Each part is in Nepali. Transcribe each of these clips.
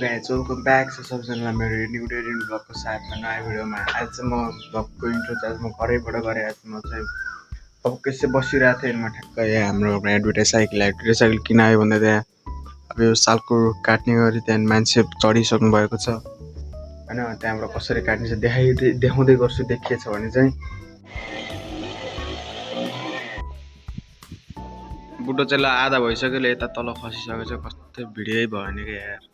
गाइस वेलकम ब्याक छ सबजनालाई मेरो न्यू डे न्यू ब्लगको साथमा नयाँ भिडियोमा। आज चाहिँ म ब्लगको इन्ट्रो चाहिँ आज म घरैबाट गरेँ। आज म चाहिँ अब कसै बसिरहेको थिएँ म ठ्याक्क यहाँ हाम्रो एडभर्टाइज साइकल किन आयो भन्दा त्यहाँ अब यो सालको काट्ने गरी त्यहाँ मान्छे चढिसक्नु भएको छ होइन। त्यहाँबाट कसरी काट्ने छ देखाउँदै गर्छु। देखिएछ भने चाहिँ बुढो चाहिँ ल आधा भइसक्यो यता तल खसिसकेको छ। कस्तो भिडियो भयो नि क्या यार।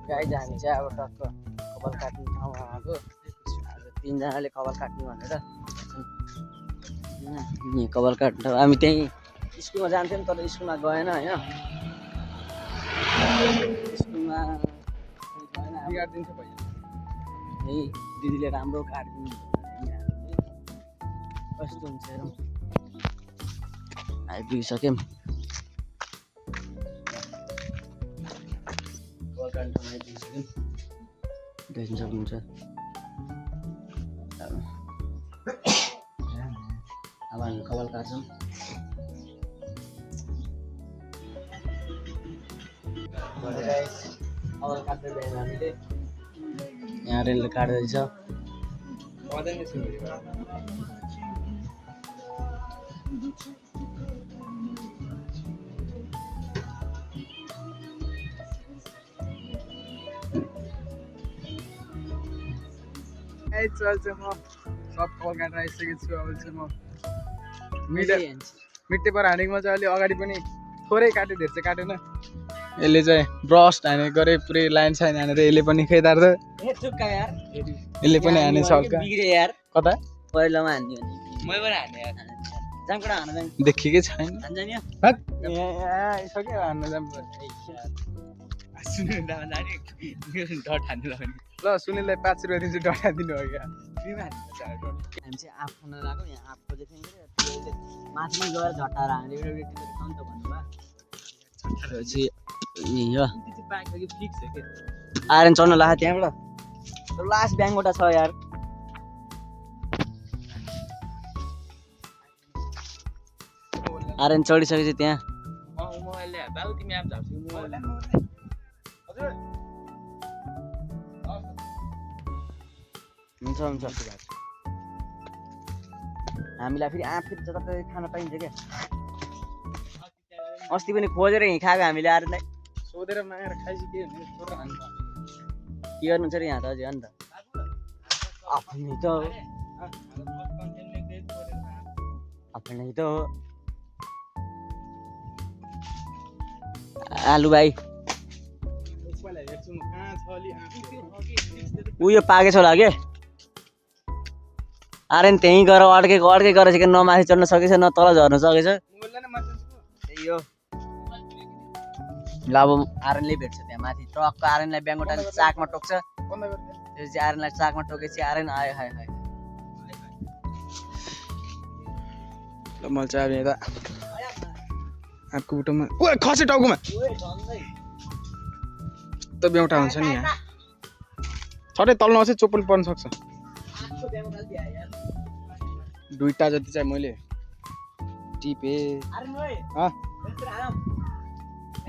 गाइज हामी चाहिँ अब टक्क कपाल काट्ने ठाउँमा आएको। आज 3 जनाले कपाल काट्ने भनेर नि कपाल काट्नु। हामी त्यहीँ स्कुलमा जान्थ्यौँ तर स्कुलमा गएन होइन। स्कुलमा यही दिदीले राम्रो काटिदिनु कस्तो हुन्छ हेरौँ। आइपुगिसक्यौँ देख्न सक्नुहुन्छ। अब हामी कपाल काट्छौँ। कपाल काट्दै गयौँ हामीले। यहाँ रेलले काट्दैछ। चाहिँ म सब कपाल काटेर आइसकेको छु। अब चाहिँ म मिट्टे पर हानेकोमा चाहिँ अलि अगाडि पनि थोरै काट्यो, धेरै चाहिँ काटेन। यसले चाहिँ ब्रस हाने गरे पुरै लाइन साइन हानेर यसले पनि खैदार्छ। यसले पनि हानेछ हल्का कता पहिलामा हान्ने देखिकै छैन। सक्यो हान्न ल सुनिललाई 5 रुपियाँ दिन्छु, डटा दिनु हो क्या। हामी चाहिँ आफ खान लाग्यो। यहाँ आफ खोजेको थियौँ माथिमा गएर झट्टाएर हामीले एउटा खाउँ त भन्नुभयो। आइरन चढ्न लाग्यो त्यहाँबाट। लास्ट ब्याङ्कबाट छ यार। आइरन चढिसकेपछि त्यहाँ हुन्छ हुन्छ। हामीलाई फेरि आँप फेरि जता खान पाइन्छ क्या। अस्ति पनि खोजेर हिँडाएको हामीले आइरनलाई सोधेर मागेर खाइसि के गर्नु छ र यहाँ त अझै हो नि त। आफ्नै त आफ्नै त आलु भाइ उयो पाकेछ होला के। आर्यन त्यहीँ गएर अड्केको गरेछ कि न माथि चढ्न सकेछ न तल झर्न सकेछ। त्यही हो ल। अब आर्यनले भेट्छ त्यहाँ माथि ट्रकको। आर्यनलाई ब्याङ्गोटा चाकमा टोक्छ। त्यसपछि आर्यनलाई चाकमा टोकेपछि आर्यन आयो खायो खायो। ल मैले चाहिँ अब यता आँपको बुटोमा खसे टाउकोमा त बेउटा हुन्छ नि। यहाँ छटै तल नआउँछ चोपल पर्न सक्छ। दुईटा जति चाहिँ मैले टिपे।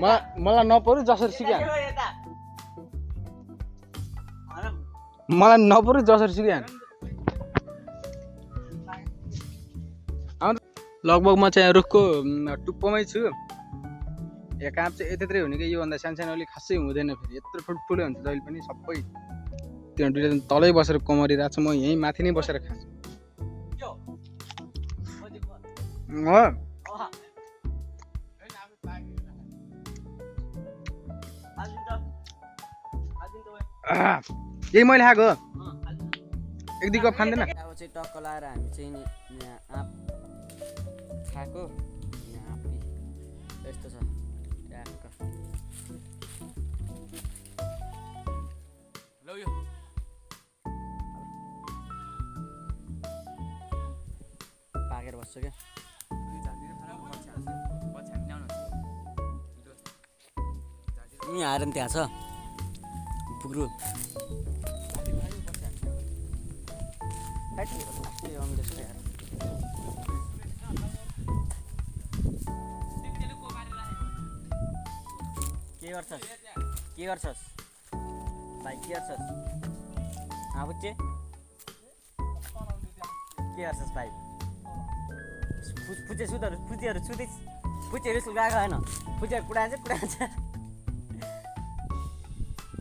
मलाई नपरु जसरी सिक्या मलाई नपरु जसरी सिक्या। लगभग म चाहिँ रुखको टुप्पोमै छु। यहाँ काम चाहिँ यत्रै हुने कि योभन्दा सानो अलिक खासै हुँदैन। फेरि यत्रो ठुल्ठुलै हुन्छ जहिले पनि सबै। त्यो दुईटा तलै बसेर कमरिरहेको छ। म यहीँ माथि नै बसेर खान्छु। यही मैले खाएको एक दुई कप खाँदैन। अब चाहिँ टक्क लाएर हामी चाहिँ यहाँ आँप खाएको। यहाँ आँप यस्तो छ ट्याक्क। पाकेर बस्छ क्या। यहीँ आएर नि त्यहाँ छ पुग्रो। के गर्छस् भाइ के गर्छस् बुझ्चे के गर्छस् भाइ फुचे फुचेहरू सुत्दैछ फुचेहरू स्कुल गएको होइन फुचेहरू कुडान्छ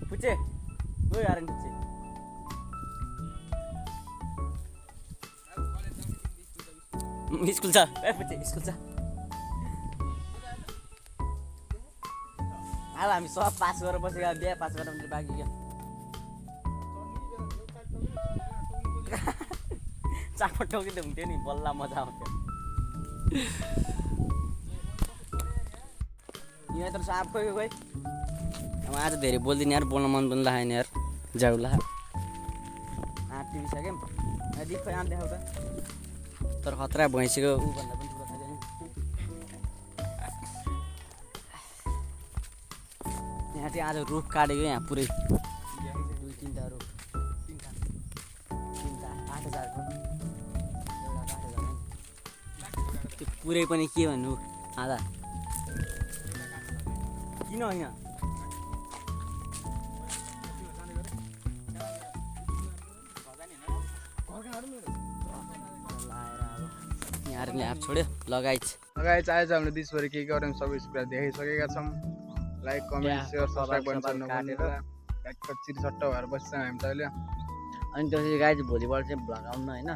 फुचे गयो आएर फुचे स्कुल छ ए फुचे स्कुल छ अब हामी सब पास गरेर बसेको बिहा पास गरेर मात्रै बाँकी क्या चापट ठोकिँदै हुन्थ्यो नि बल्ल मजा आउँथ्यो यहाँ त साफ खोइ अब आज धेरै बोल्दिनँ यार बोल्न मन पनि लागेन यार जाउला आँटिसक्यौँ खोइ आँट देखाउ त तर खतरा भैँसीको ऊभन्दा पनि ठुलो खाँदैन यहाँ चाहिँ आज रुख काटेको यहाँ पुरै 2-3टा रुख 3टा 8,000को एउटा 8,000 त्यो पुरै पनि के भन्नु आधा किन होइन यहाँहरूले आप छोड्यो लगाइछ लगाइछ आज हामीले दिसभरि के गऱ्यौँ सबै कुरा देखाइसकेका छौँ लाइक कमेन्ट सेयर सब्सक्राइब गर्न नभुल्नु चिरसट्ट भएर बस्छौँ हामी त अहिले अनि त्यसपछि गाई चाहिँ भोलिपल्ट चाहिँ भ्लग आउनु होइन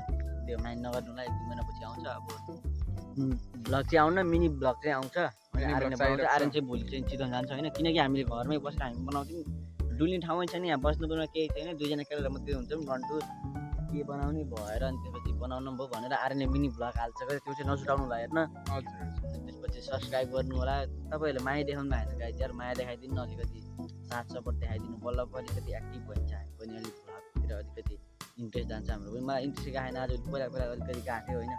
त्यो माइन्ड नगर्नुलाई 1-2 महिनापछि आउँछ अब भ्लग चाहिँ आउन मिनी भ्लग चाहिँ आउँछ आर्यन चाहिँ भोलि चाहिँ चितवन जान्छ होइन किनकि हामीले घरमै बसेर हामी बनाउँथ्यौँ डुल्ने ठाउँमै छैन यहाँ बस्नु पनि केही छैन 2जना केटा मात्रै हुन्छौँ घन्टु के बनाउने भएर अनि त्यसपछि बनाउनु भयो भनेर आर्यनले मिनी भ्लग हाल्छ त्यो चाहिँ नसुटाउनु भयो हेर्न त्यसपछि सब्सक्राइब गर्नु होला तपाईँहरूले माया देखाउनु भएन गाई चाहिँ माया देखाइदिनु अलिकति साथ सपोर्ट देखाइदिनु बल्ल पनि अलिकति एक्टिभ भइन्छ हामी पनि अलिक भ्लगतिर अलिकति इन्ट्रेस्ट जान्छ हाम्रो पनि मलाई इन्ट्रेस्ट गएन आज पहिला अलिकति गएको होइन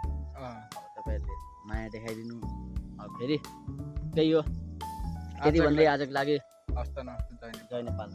तपाईँहरूले माया देखाइदिनु अब फेरि त्यही हो त्यति भन्दै आजको लागि हस्त नमस्ते जय नेपाल।